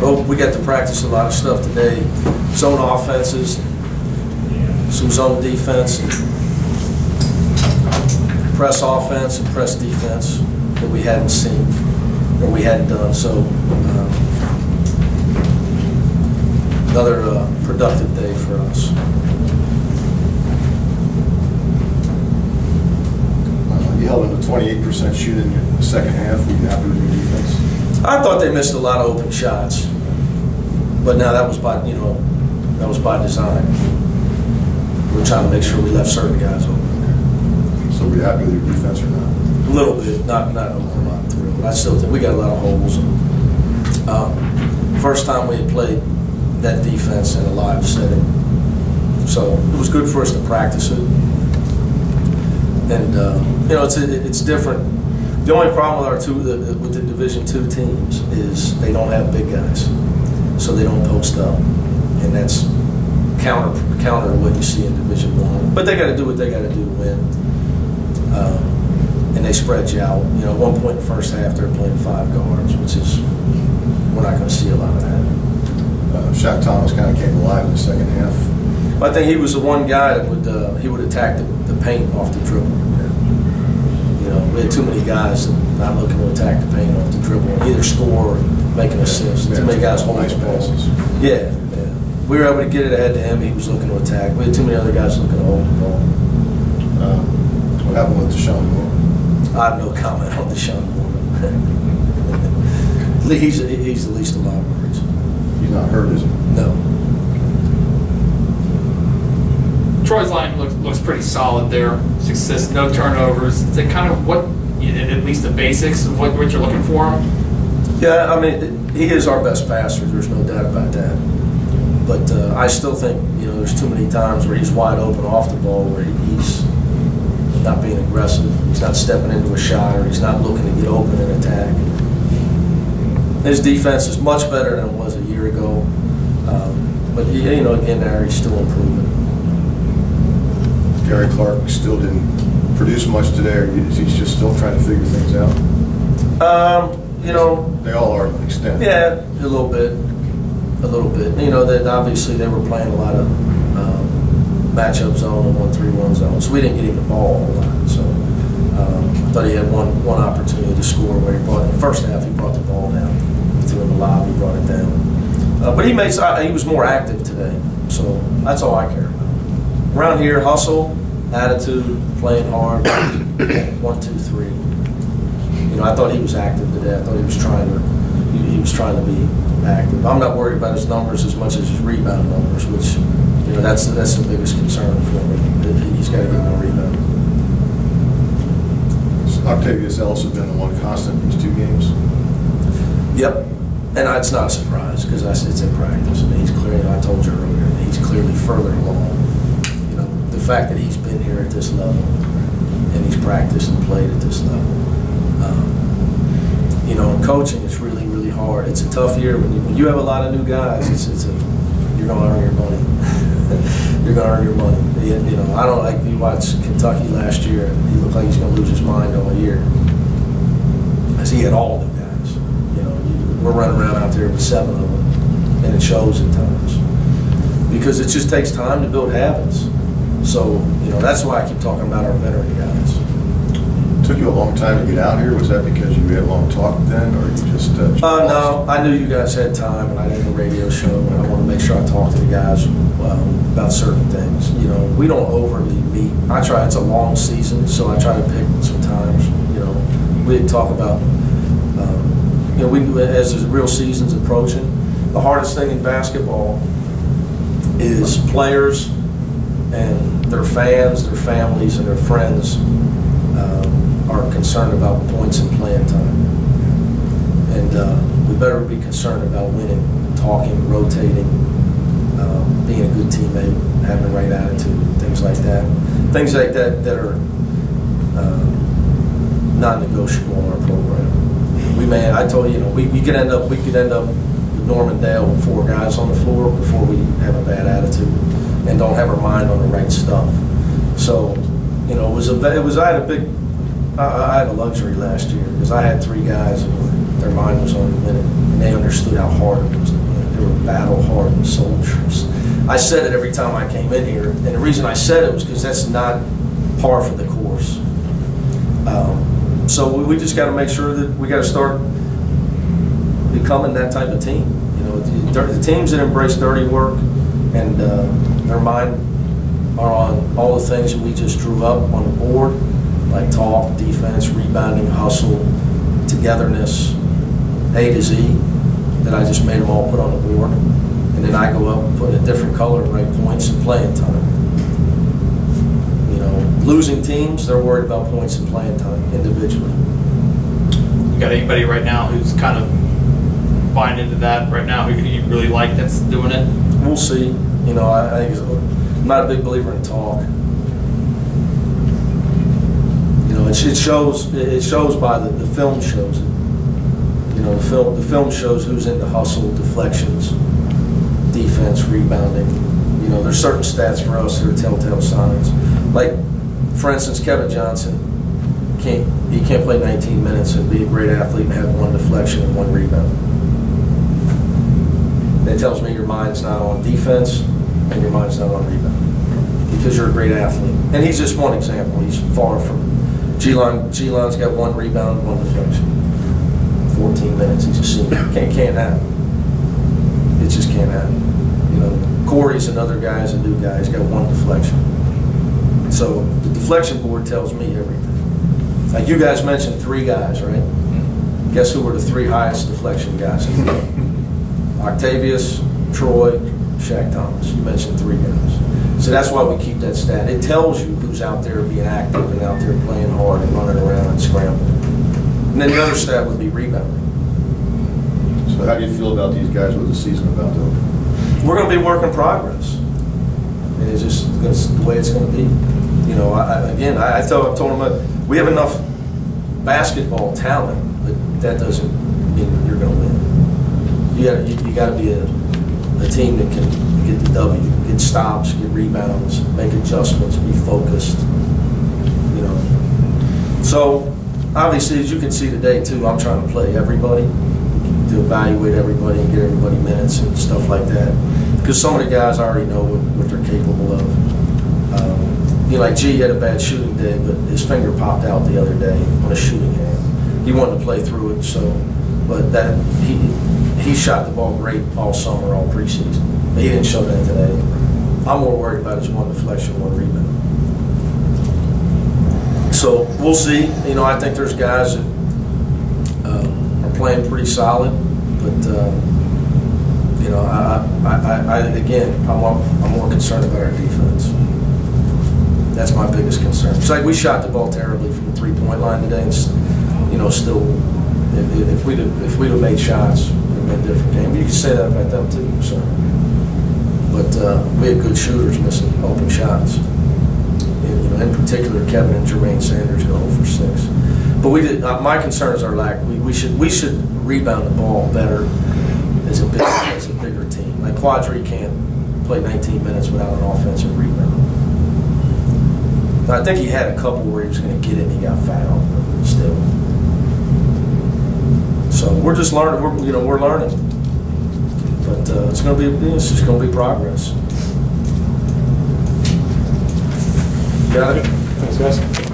Well, we got to practice a lot of stuff today. Zone offenses, some zone defense, and press offense and press defense that we hadn't seen or we hadn't done. So another productive day for us. You held them to 28% shooting in the second half. Were you happy with your defense? I thought they missed a lot of open shots, but now that was by design. We're trying to make sure we left certain guys open. So were you happy with your defense or not? A little bit, not over a lot thrilled. I still think we got a lot of holes. First time we had played that defense in a live setting, so it was good for us to practice it. And you know, it's different. The only problem with the Division II teams is they don't have big guys, so they don't post up, and that's counter to what you see in Division I. But they got to do what they got to do to win, and they spread you out. You know, at one point in the first half, they're playing 5 guards, which is we're not going to see a lot of that. Shaq Thomas kind of came alive in the second half. I think he was the one guy that would attack the paint off the dribble. You know, we had too many guys not looking to attack the paint off the dribble, either score or make an assist. Too many guys holding nice passes. Yeah. We were able to get it ahead to him. He was looking to attack. We had too many other guys looking to hold the ball. What happened with Deshaun Moore? I have no comment on Deshaun Moore. He's the least of my worries. He's not hurt, is he? No. Troy's line looks pretty solid there. Success, no turnovers. Is it kind of what, at least the basics of what you're looking for him? Yeah, I mean, he is our best passer. There's no doubt about that. But I still think, you know, there's too many times where he's wide open off the ball where he's not being aggressive. He's not stepping into a shot, or he's not looking to get open and attack. His defense is much better than it was a year ago. But, you know, again, there he's still improving. Gary Clark still didn't produce much today, or is he just still trying to figure things out? You know, they all are to an extent. Yeah, a little bit. You know, that obviously they were playing a lot of matchup zone and 1-3-1 zone, so we didn't get him the ball a whole lot. So I thought he had one opportunity to score where he brought in the first half. He brought the ball down, he threw in the lob, he brought it down. But he was more active today, so that's all I care about. Around here, hustle, attitude, playing hard, 1, 2, 3. You know, I thought he was active today. I thought he was trying to be active. I'm not worried about his numbers as much as his rebound numbers, which, you know, that's the biggest concern for me. He's got to get more rebounding. Octavius Ellis has been the one constant in these 2 games. Yep, and it's not a surprise because it's in practice. I mean, he's clearly, I told you earlier, he's clearly further along. You know, the fact that he's been here at this level and he's practiced and played at this level. You know, in coaching, it's really, really hard. It's a tough year when you have a lot of new guys. You're going to earn your money. You're going to earn your money. You know, I don't like, you watch Kentucky last year. He looked like he's going to lose his mind all year, because he had all new guys. You know, we're running around out there with 7 of them, and it shows at times because it just takes time to build habits. So, you know, that's why I keep talking about our veteran guys. Took you a long time to get out here. Was that because you had a long talk then, or you just? No, I knew you guys had time, and I did a radio show, and I want to make sure I talk to the guys about certain things. You know, we don't overly meet. It's a long season, so I try to pick some times. You know, we talk about, you know, as the real season's approaching, the hardest thing in basketball is players and their fans, their families, and their friends are concerned about points and playing time. And we better be concerned about winning, talking, rotating, being a good teammate, having the right attitude, things like that. Things like that are non-negotiable in our program. I told you, we could end up with Norman Dale with 4 guys on the floor before we have a bad attitude and don't have our mind on the right stuff. So, you know, I had a luxury last year because I had 3 guys who were their mind was on the minute, and they understood how hard it was to win. They were battle-hardened soldiers. I said it every time I came in here, and the reason I said it was because that's not par for the course. So we just got to make sure that we got to start becoming that type of team. You know, the teams that embrace dirty work and their mind are on all the things that we just drew up on the board, like talk, defense, rebounding, hustle, togetherness, A to Z, that I just made them all put on the board. And then I go up and put in a different color and write points and playing time. You know, losing teams, they're worried about points and playing time individually. You got anybody right now who's kind of buying into that right now, who you really like that's doing it? We'll see. You know, I think I'm not a big believer in talk. You know, it shows. It shows by the film shows it. You know, the film shows who's into hustle, deflections, defense, rebounding. You know, there's certain stats for us that are telltale signs. Like, for instance, Kevin Johnson can't play 19 minutes and be a great athlete and have 1 deflection and 1 rebound. That tells me your mind's not on defense and your mind's not on rebound because you're a great athlete. And he's just one example. He's far from G-Line's got 1 rebound, 1 deflection. 14 minutes. He's a senior. Can't happen. It just can't happen. You know, Corey's another guy. He's a new guy. He's got 1 deflection. So the deflection board tells me everything. Like you guys mentioned 3 guys, right? Guess who were the 3 highest deflection guys in the game? Octavius, Troy, Shaq Thomas. You mentioned 3 guys. So that's why we keep that stat. It tells you who's out there being active and out there playing hard and running around and scrambling. And then the other stat would be rebounding. So how do you feel about these guys with the season about though? We're going to be work in progress. And it's just the way it's going to be. You know, I told them we have enough basketball talent, but that doesn't mean you're going to win. You got to be a team that can get the W, get stops, get rebounds, make adjustments, be focused. You know, so obviously, as you can see today too, I'm trying to play everybody, to evaluate everybody and get everybody minutes and stuff like that. Because some of the guys I already know what they're capable of. You know, like G had a bad shooting day, but his finger popped out the other day on a shooting hand. He wanted to play through it, but that he shot the ball great all summer, all preseason. But he didn't show that today. I'm more worried about his 1 deflection, 1 rebound. So we'll see. You know, I think there's guys that are playing pretty solid, but you know, I'm more concerned about our defense. That's my biggest concern. It's like we shot the ball terribly from the 3-point line today, and you know, still, if we'd have made shots, it would have been a different game. But you can say that about them too. So, but we had good shooters missing open shots. And, you know, in particular, Kevin and Jermaine Sanders go 0 for 6. But we did. My concern is our lack. We should rebound the ball better as a bigger team. Like Quadri can't play 19 minutes without an offensive rebound. I think he had a couple where he was going to get it and he got fouled, but still. So we're just learning. We're learning. But it's just going to be progress. Got it. Thanks, guys.